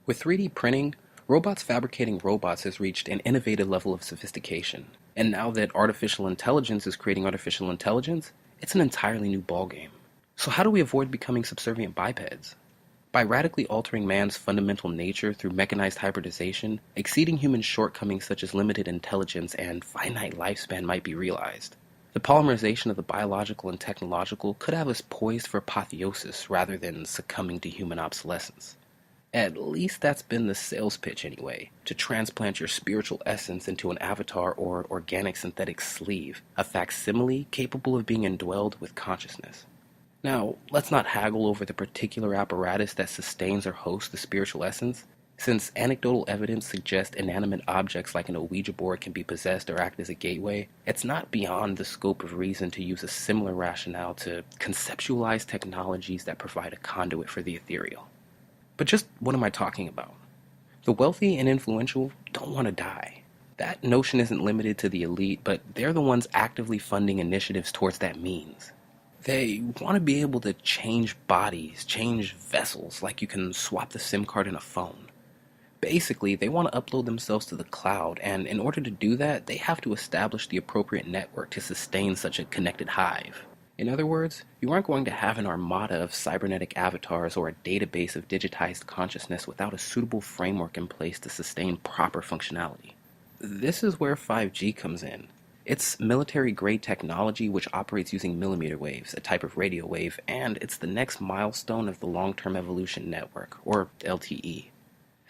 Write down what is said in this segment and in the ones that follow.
With 3D printing, robots fabricating robots has reached an innovative level of sophistication. And now that artificial intelligence is creating artificial intelligence, it's an entirely new ballgame. So how do we avoid becoming subservient bipeds? By radically altering man's fundamental nature through mechanized hybridization, exceeding human shortcomings such as limited intelligence and finite lifespan might be realized. The polymerization of the biological and technological could have us poised for apotheosis rather than succumbing to human obsolescence. At least that's been the sales pitch anyway, to transplant your spiritual essence into an avatar or organic synthetic sleeve, a facsimile capable of being indwelled with consciousness. Now, let's not haggle over the particular apparatus that sustains or hosts the spiritual essence. Since anecdotal evidence suggests inanimate objects like an Ouija board can be possessed or act as a gateway, it's not beyond the scope of reason to use a similar rationale to conceptualize technologies that provide a conduit for the ethereal. But just what am I talking about? The wealthy and influential don't want to die. That notion isn't limited to the elite, but they're the ones actively funding initiatives towards that means. They want to be able to change bodies, change vessels, like you can swap the SIM card in a phone. Basically, they want to upload themselves to the cloud, and in order to do that, they have to establish the appropriate network to sustain such a connected hive. In other words, you aren't going to have an armada of cybernetic avatars or a database of digitized consciousness without a suitable framework in place to sustain proper functionality. This is where 5G comes in. It's military-grade technology which operates using millimeter waves, a type of radio wave, and it's the next milestone of the Long-Term Evolution Network, or LTE.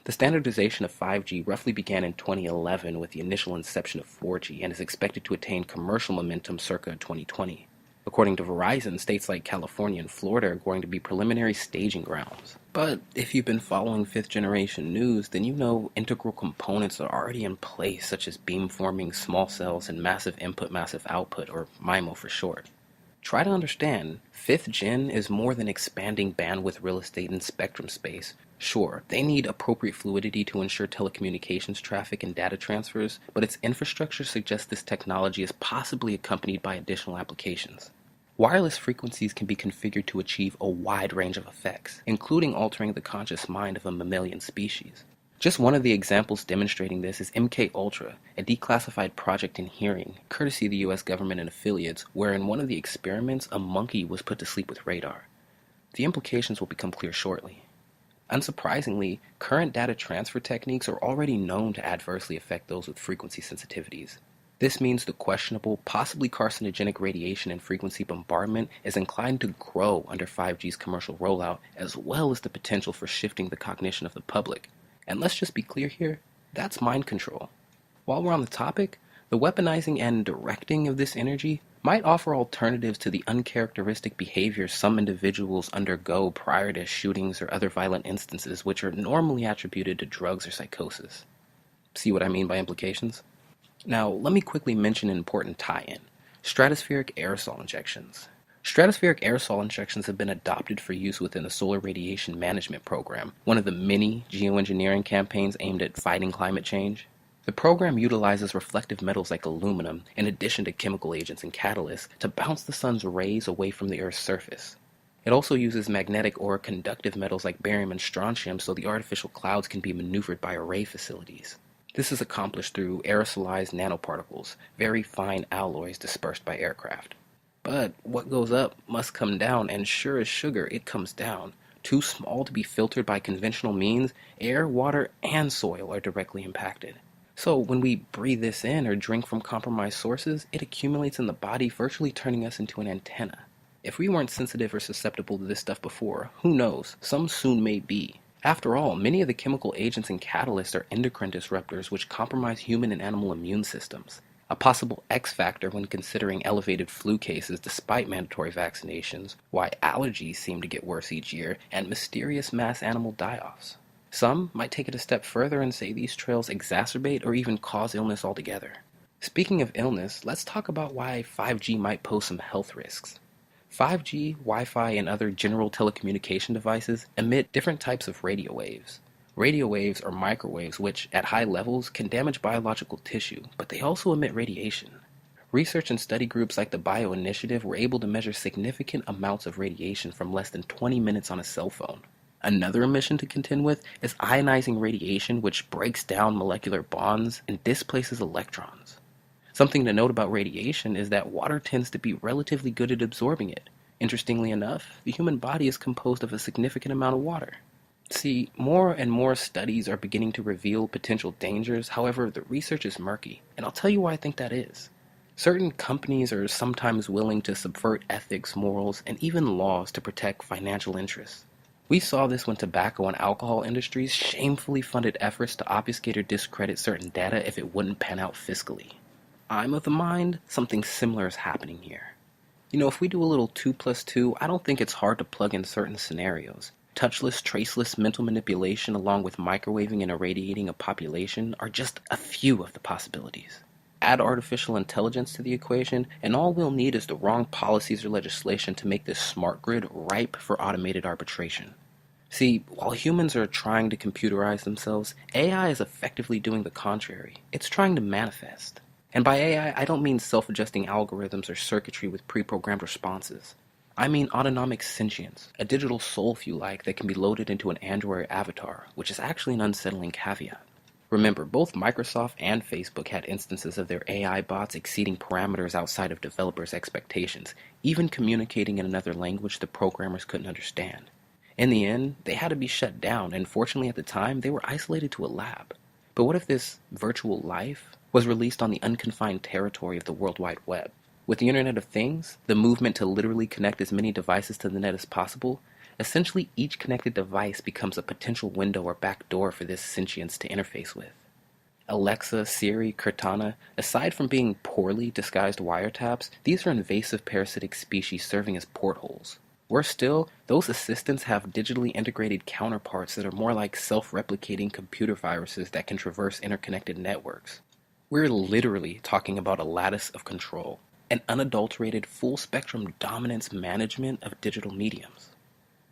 The standardization of 5G roughly began in 2011 with the initial inception of 4G and is expected to attain commercial momentum circa 2020. According to Verizon, states like California and Florida are going to be preliminary staging grounds. But if you've been following 5th generation news, then you know integral components are already in place, such as beamforming, small cells, and massive input, massive output, or MIMO for short. Try to understand, 5th gen is more than expanding bandwidth real estate and spectrum space. Sure, they need appropriate fluidity to ensure telecommunications traffic and data transfers, but its infrastructure suggests this technology is possibly accompanied by additional applications. Wireless frequencies can be configured to achieve a wide range of effects, including altering the conscious mind of a mammalian species. Just one of the examples demonstrating this is MKUltra, a declassified project in hearing, courtesy of the US government and affiliates, where in one of the experiments a monkey was put to sleep with radar. The implications will become clear shortly. Unsurprisingly, current data transfer techniques are already known to adversely affect those with frequency sensitivities. This means the questionable, possibly carcinogenic radiation and frequency bombardment is inclined to grow under 5G's commercial rollout, as well as the potential for shifting the cognition of the public. And let's just be clear here, that's mind control. While we're on the topic, the weaponizing and directing of this energy might offer alternatives to the uncharacteristic behavior some individuals undergo prior to shootings or other violent instances which are normally attributed to drugs or psychosis. See what I mean by implications? Now, let me quickly mention an important tie-in: stratospheric aerosol injections. Stratospheric aerosol injections have been adopted for use within the Solar Radiation Management Program, one of the many geoengineering campaigns aimed at fighting climate change. The program utilizes reflective metals like aluminum, in addition to chemical agents and catalysts, to bounce the sun's rays away from the Earth's surface. It also uses magnetic or conductive metals like barium and strontium so the artificial clouds can be maneuvered by array facilities. This is accomplished through aerosolized nanoparticles, very fine alloys dispersed by aircraft. But what goes up must come down, and sure as sugar, it comes down. Too small to be filtered by conventional means, air, water, and soil are directly impacted. So when we breathe this in or drink from compromised sources, it accumulates in the body, virtually turning us into an antenna. If we weren't sensitive or susceptible to this stuff before, who knows, some soon may be. After all, many of the chemical agents and catalysts are endocrine disruptors which compromise human and animal immune systems. A possible X factor when considering elevated flu cases despite mandatory vaccinations, why allergies seem to get worse each year, and mysterious mass animal die-offs. Some might take it a step further and say these trails exacerbate or even cause illness altogether. Speaking of illness, let's talk about why 5G might pose some health risks. 5G, Wi-Fi, and other general telecommunication devices emit different types of radio waves. Radio waves are microwaves which, at high levels, can damage biological tissue, but they also emit radiation. Research and study groups like the Bio Initiative were able to measure significant amounts of radiation from less than 20 minutes on a cell phone. Another emission to contend with is ionizing radiation, which breaks down molecular bonds and displaces electrons. Something to note about radiation is that water tends to be relatively good at absorbing it. Interestingly enough, the human body is composed of a significant amount of water. See, more and more studies are beginning to reveal potential dangers. However, the research is murky, and I'll tell you why I think that is. Certain companies are sometimes willing to subvert ethics, morals, and even laws to protect financial interests. We saw this when tobacco and alcohol industries shamefully funded efforts to obfuscate or discredit certain data if it wouldn't pan out fiscally. I'm of the mind something similar is happening here. If we do a little 2 plus 2, I don't think it's hard to plug in certain scenarios. Touchless, traceless mental manipulation along with microwaving and irradiating a population are just a few of the possibilities. Add artificial intelligence to the equation, and all we'll need is the wrong policies or legislation to make this smart grid ripe for automated arbitration. See, while humans are trying to computerize themselves, AI is effectively doing the contrary. It's trying to manifest. And by AI, I don't mean self-adjusting algorithms or circuitry with pre-programmed responses. I mean autonomic sentience, a digital soul if you like that can be loaded into an Android avatar, which is actually an unsettling caveat. Remember, both Microsoft and Facebook had instances of their AI bots exceeding parameters outside of developers' expectations, even communicating in another language the programmers couldn't understand. In the end, they had to be shut down, and fortunately at the time, they were isolated to a lab. But what if this virtual life was released on the unconfined territory of the World Wide Web? With the Internet of Things, the movement to literally connect as many devices to the net as possible, essentially each connected device becomes a potential window or back door for this sentience to interface with. Alexa, Siri, Cortana, aside from being poorly disguised wiretaps, these are invasive parasitic species serving as portholes. Worse still, those assistants have digitally integrated counterparts that are more like self-replicating computer viruses that can traverse interconnected networks. We're literally talking about a lattice of control, an unadulterated full-spectrum dominance management of digital mediums.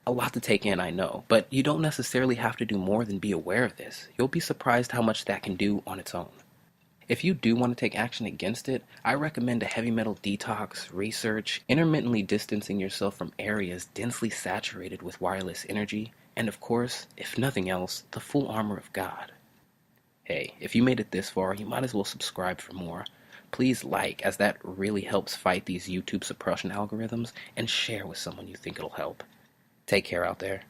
A lot to take in, I know, but you don't necessarily have to do more than be aware of this. You'll be surprised how much that can do on its own. If you do want to take action against it, I recommend a heavy metal detox, research, intermittently distancing yourself from areas densely saturated with wireless energy, and of course, if nothing else, the full armor of God. Hey, if you made it this far, you might as well subscribe for more. Please like, as that really helps fight these YouTube suppression algorithms, and share with someone you think it'll help. Take care out there.